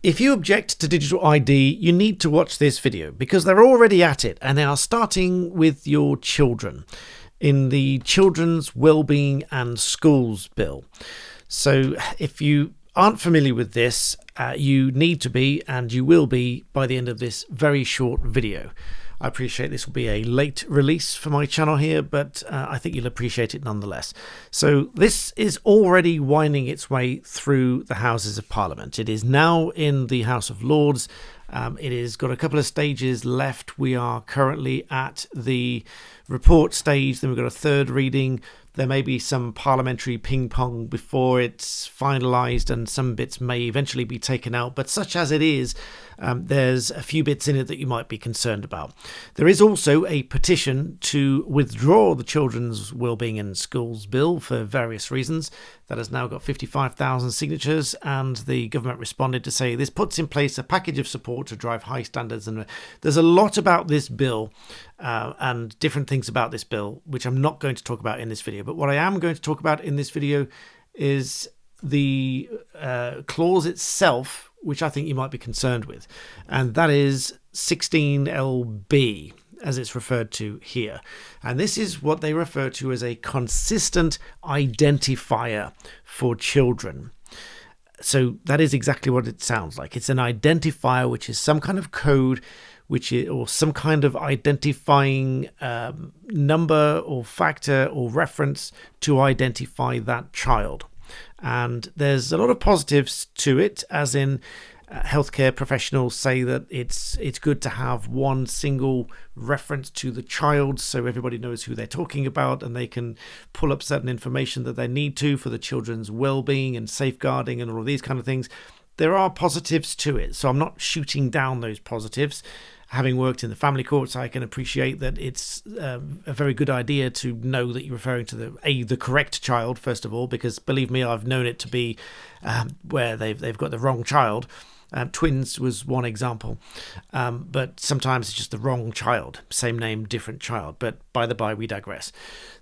If you object to digital ID, you need to watch this video because they're already at it and they are starting with your children in the Children's Wellbeing and Schools Bill. So if you aren't familiar with this, you need to be, and you will be by the end of this very short video. I appreciate this will be a late release for my channel here, but I think you'll appreciate it nonetheless. So this is already winding its way through the Houses of Parliament. It is now in the House of Lords. It has got a couple of stages left. We are currently at the report stage, then we've got a third reading. There may be some parliamentary ping pong before it's finalised, and some bits may eventually be taken out. But such as it is, there's a few bits in it that you might be concerned about. There is also a petition to withdraw the Children's Wellbeing and Schools Bill for various reasons. That has now got 55,000 signatures, and the government responded to say this puts in place a package of support to drive high standards. And there's a lot about this bill and different things about this bill, which I'm not going to talk about in this video. But what I am going to talk about in this video is the clause itself, which I think you might be concerned with. And that is 16LB, as it's referred to here. And this is what they refer to as a consistent identifier for children. So that is exactly what it sounds like. It's an identifier, which is some kind of code, or some kind of identifying number or factor or reference to identify that child. And there's a lot of positives to it, as in healthcare professionals say that it's good to have one single reference to the child so everybody knows who they're talking about, and they can pull up certain information that they need to for the children's well-being and safeguarding and all of these kind of things. There are positives to it, so I'm not shooting down those positives. Having worked in the family courts, I can appreciate that it's a very good idea to know that you're referring to the correct child, first of all, because believe me, I've known it to be where they've got the wrong child. Twins was one example, but sometimes it's just the wrong child, same name, different child. But by the by, we digress.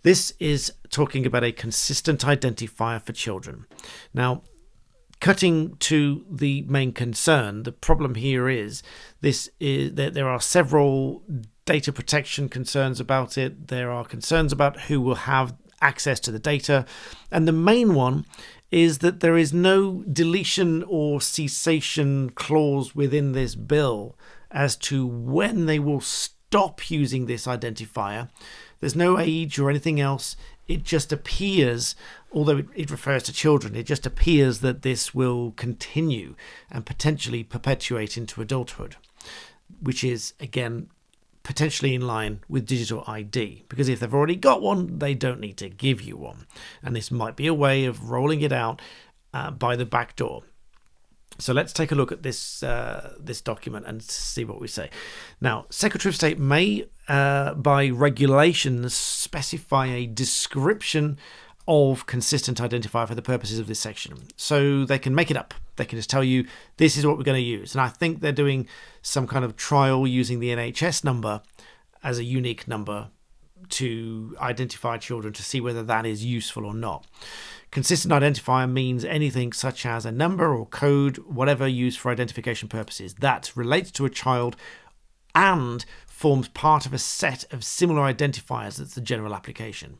This is talking about a consistent identifier for children. Now, cutting to the main concern, the problem here is that there are several data protection concerns about it. There are concerns about who will have access to the data. And the main one is that there is no deletion or cessation clause within this bill as to when they will stop using this identifier. There's no age or anything else. It just appears, although it refers to children, it just appears that this will continue and potentially perpetuate into adulthood, which is, again, potentially in line with digital ID, because if they've already got one, they don't need to give you one. And this might be a way of rolling it out by the back door. So let's take a look at this document and see what we say. Now, Secretary of State may, by regulations, specify a description of consistent identifier for the purposes of this section. So they can make it up. They can just tell you, this is what we're going to use. And I think they're doing some kind of trial using the NHS number as a unique number to identify children to see whether that is useful or not. Consistent identifier means anything such as a number or code, whatever used for identification purposes, that relates to a child and forms part of a set of similar identifiers. That's the general application.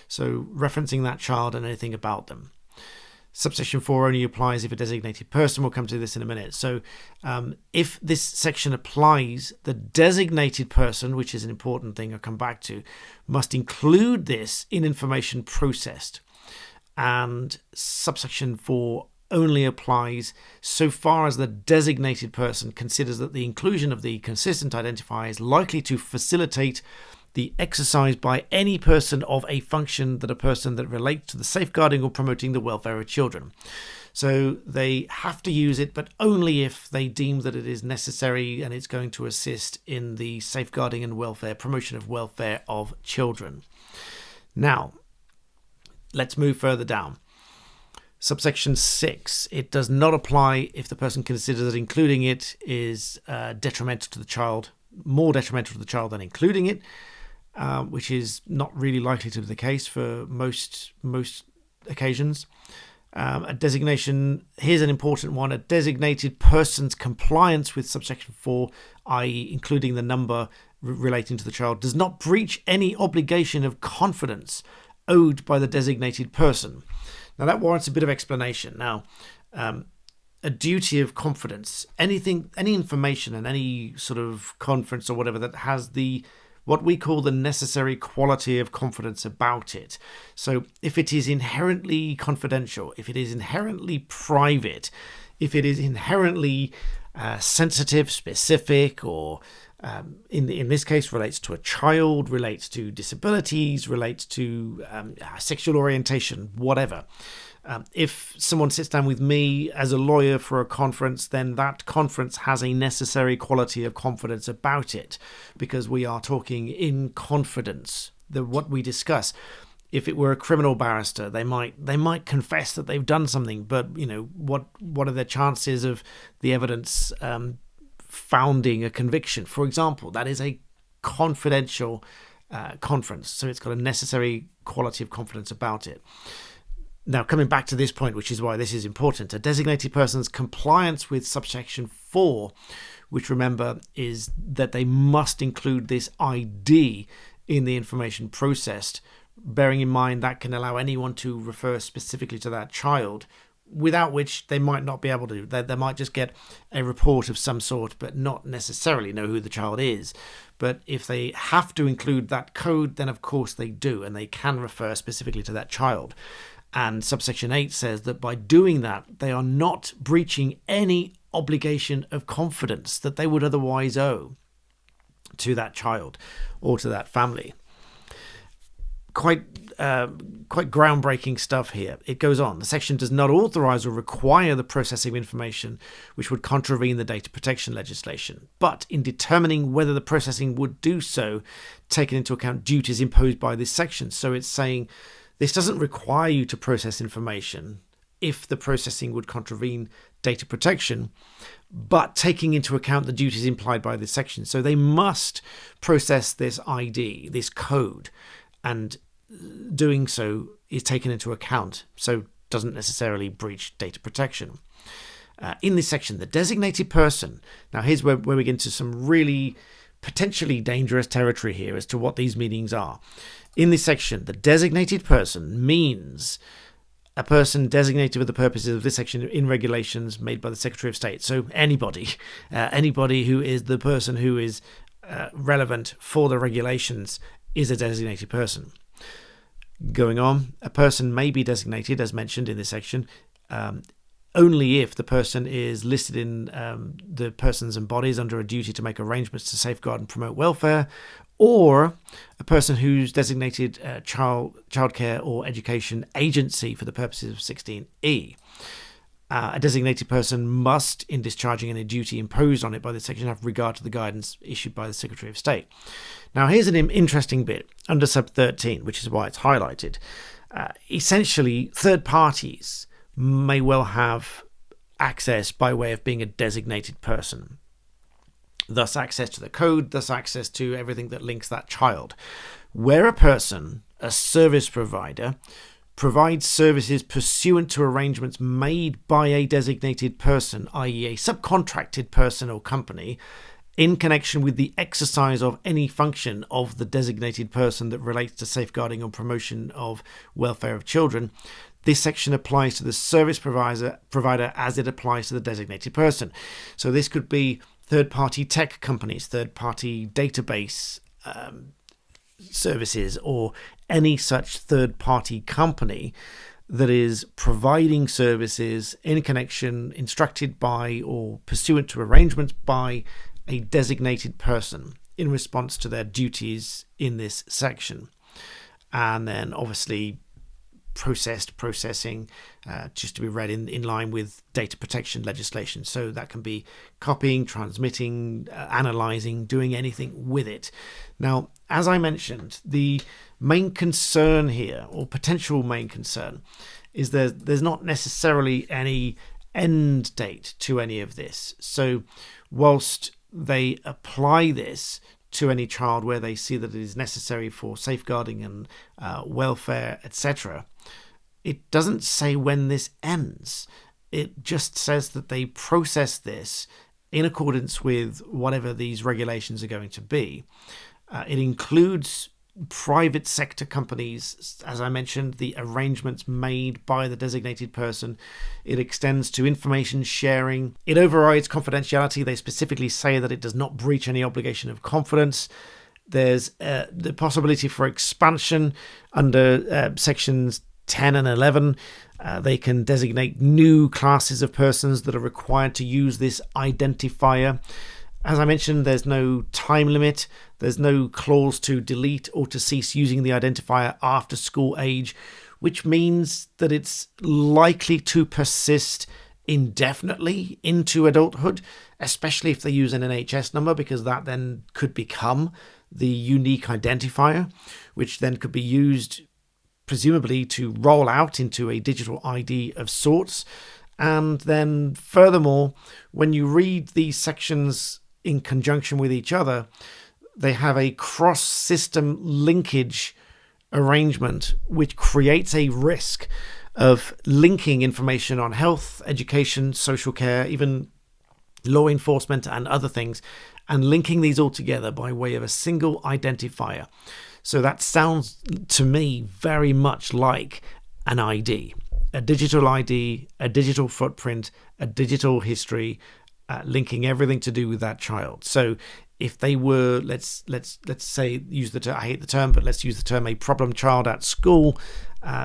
So referencing that child and anything about them. Subsection 4 only applies if a designated person. We'll come to this in a minute. So if this section applies, the designated person, which is an important thing I'll come back to, must include this in information processed. And subsection 4 only applies so far as the designated person considers that the inclusion of the consistent identifier is likely to facilitate the exercise by any person of a function that a person that relates to the safeguarding or promoting the welfare of children. So they have to use it, but only if they deem that it is necessary and it's going to assist in the safeguarding and promotion of welfare of children. Now, let's move further down. Subsection 6, it does not apply if the person considers that including it is detrimental to the child, more detrimental to the child than including it, which is not really likely to be the case for most occasions. A designation, here's an important one, a designated person's compliance with subsection 4, i.e. including the number relating to the child, does not breach any obligation of confidence owed by the designated person. Now that warrants a bit of explanation. Now, a duty of confidence, any information and any sort of conference or whatever that has what we call the necessary quality of confidence about it. So if it is inherently confidential, if it is inherently private, if it is inherently sensitive, specific, or in this case relates to a child, relates to disabilities, relates to sexual orientation, whatever. If someone sits down with me as a lawyer for a conference, then that conference has a necessary quality of confidence about it, because we are talking in confidence, what we discuss. If it were a criminal barrister, they might confess that they've done something, but what are the chances of the evidence founding a conviction? For example, that is a confidential conference, so it's got a necessary quality of confidence about it. Now, coming back to this point, which is why this is important, a designated person's compliance with subsection 4, which remember is that they must include this ID in the information processed, bearing in mind that can allow anyone to refer specifically to that child, without which they might not be able to. They might just get a report of some sort, but not necessarily know who the child is. But if they have to include that code, then of course they do, and they can refer specifically to that child. And subsection 8 says that by doing that, they are not breaching any obligation of confidence that they would otherwise owe to that child or to that family. Quite groundbreaking stuff here. It goes on. The section does not authorize or require the processing of information which would contravene the data protection legislation, but in determining whether the processing would do so, taking into account duties imposed by this section. So it's saying this doesn't require you to process information if the processing would contravene data protection, but taking into account the duties implied by this section. So they must process this ID, this code, and doing so is taken into account, so doesn't necessarily breach data protection. In this section, the designated person. Now here's where we get into some really potentially dangerous territory here as to what these meanings are. In this section, the designated person means a person designated for the purposes of this section in regulations made by the Secretary of State. So anybody who is the person who is relevant for the regulations is a designated person. Going on, a person may be designated, as mentioned in this section, only if the person is listed in the persons and bodies under a duty to make arrangements to safeguard and promote welfare, or a person who's designated childcare or education agency for the purposes of 16E. A designated person must, in discharging any duty imposed on it by this section, have regard to the guidance issued by the Secretary of State. Now, here's an interesting bit under sub 13, which is why it's highlighted. Essentially, third parties may well have access by way of being a designated person. Thus access to the code, thus access to everything that links that child. Where a person, a service provider, provides services pursuant to arrangements made by a designated person, i.e. a subcontracted person or company, in connection with the exercise of any function of the designated person that relates to safeguarding or promotion of welfare of children, this section applies to the service provider as it applies to the designated person. So this could be third-party tech companies, third-party database services, or any such third-party company that is providing services in connection, instructed by, or pursuant to arrangements by a designated person in response to their duties in this section. And then obviously processing, just to be read in line with data protection legislation. So that can be copying, transmitting, analyzing, doing anything with it. Now, as I mentioned, the main concern here, or potential main concern, is there's not necessarily any end date to any of this. So whilst they apply this to any child where they see that it is necessary for safeguarding and welfare, etc., it doesn't say when this ends. It just says that they process this in accordance with whatever these regulations are going to be. It includes private sector companies, as I mentioned, the arrangements made by the designated person. It extends to information sharing. It overrides confidentiality. They specifically say that it does not breach any obligation of confidence. There's the possibility for expansion under sections 10 and 11. They can designate new classes of persons that are required to use this identifier. As I mentioned, there's no time limit. There's no clause to delete or to cease using the identifier after school age, which means that it's likely to persist indefinitely into adulthood, especially if they use an NHS number, because that then could become the unique identifier, which then could be used presumably to roll out into a digital ID of sorts. And then furthermore, when you read these sections in conjunction with each other, they have a cross-system linkage arrangement which creates a risk of linking information on health, education, social care, even law enforcement and other things, and linking these all together by way of a single identifier. So that sounds to me very much like an ID, a digital ID, a digital footprint, a digital history, linking everything to do with that child. So if they were, let's say, use the term, I hate the term, but let's use the term a problem child at school,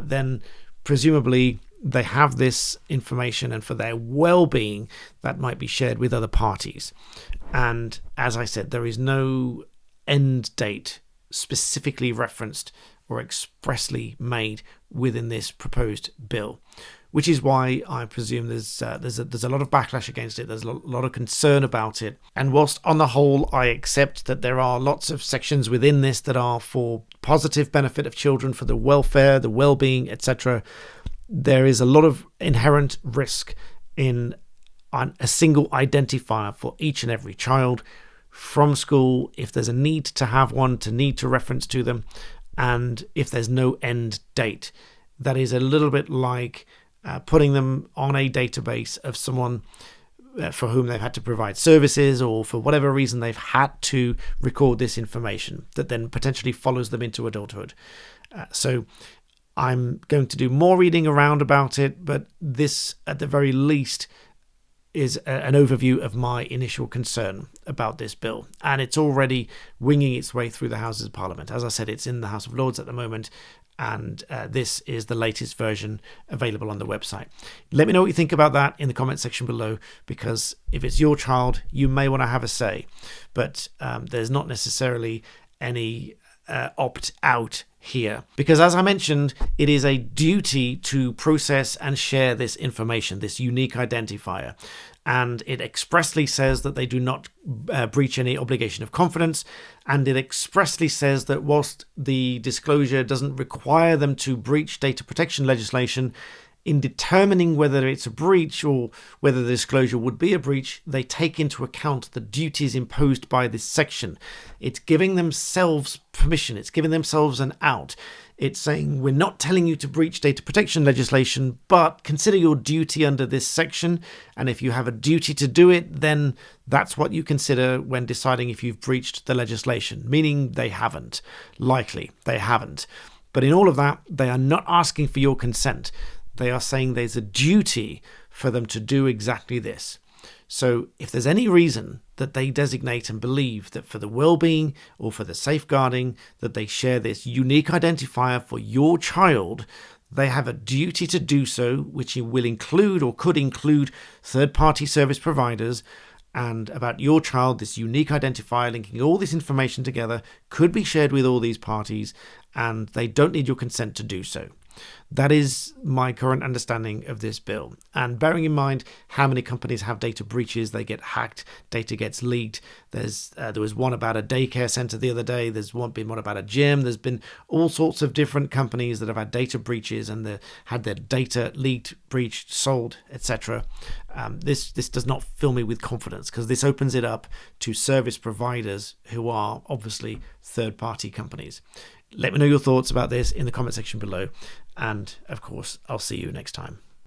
then presumably they have this information, and for their well-being, that might be shared with other parties. And as I said, there is no end date specifically referenced or expressly made within this proposed bill, which is why I presume there's a lot of backlash against it. There's a lot of concern about it. And whilst on the whole I accept that there are lots of sections within this that are for positive benefit of children, for the welfare, the well-being, etc., there is a lot of inherent risk in a single identifier for each and every child from school, if there's a need to have one, to need to reference to them, and if there's no end date. That is a little bit like putting them on a database of someone for whom they've had to provide services, or for whatever reason they've had to record this information that then potentially follows them into adulthood. So I'm going to do more reading around about it, but this at the very least is an overview of my initial concern about this bill, and it's already winging its way through the Houses of Parliament. As I said, it's in the House of Lords at the moment, and this is the latest version available on the website. Let me know what you think about that in the comment section below, because if it's your child, you may want to have a say, but there's not necessarily any opt-out here, because as I mentioned, it is a duty to process and share this information, this unique identifier, and it expressly says that they do not breach any obligation of confidence, and it expressly says that whilst the disclosure doesn't require them to breach data protection legislation, in determining whether it's a breach or whether the disclosure would be a breach, they take into account the duties imposed by this section. It's giving themselves permission. It's giving themselves an out. It's saying, we're not telling you to breach data protection legislation, but consider your duty under this section. And if you have a duty to do it, then that's what you consider when deciding if you've breached the legislation, meaning they haven't. Likely, they haven't. But in all of that, they are not asking for your consent. They are saying there's a duty for them to do exactly this. So if there's any reason that they designate and believe that for the well-being or for the safeguarding that they share this unique identifier for your child, they have a duty to do so, which will include or could include third-party service providers. And about your child, this unique identifier linking all this information together could be shared with all these parties, and they don't need your consent to do so. That is my current understanding of this bill. And bearing in mind how many companies have data breaches, they get hacked, data gets leaked. There was one about a daycare center the other day. There's been one about a gym. There's been all sorts of different companies that have had data breaches and had their data leaked, breached, sold, etc. This does not fill me with confidence, because this opens it up to service providers who are obviously third-party companies. Let me know your thoughts about this in the comment section below. And of course, I'll see you next time.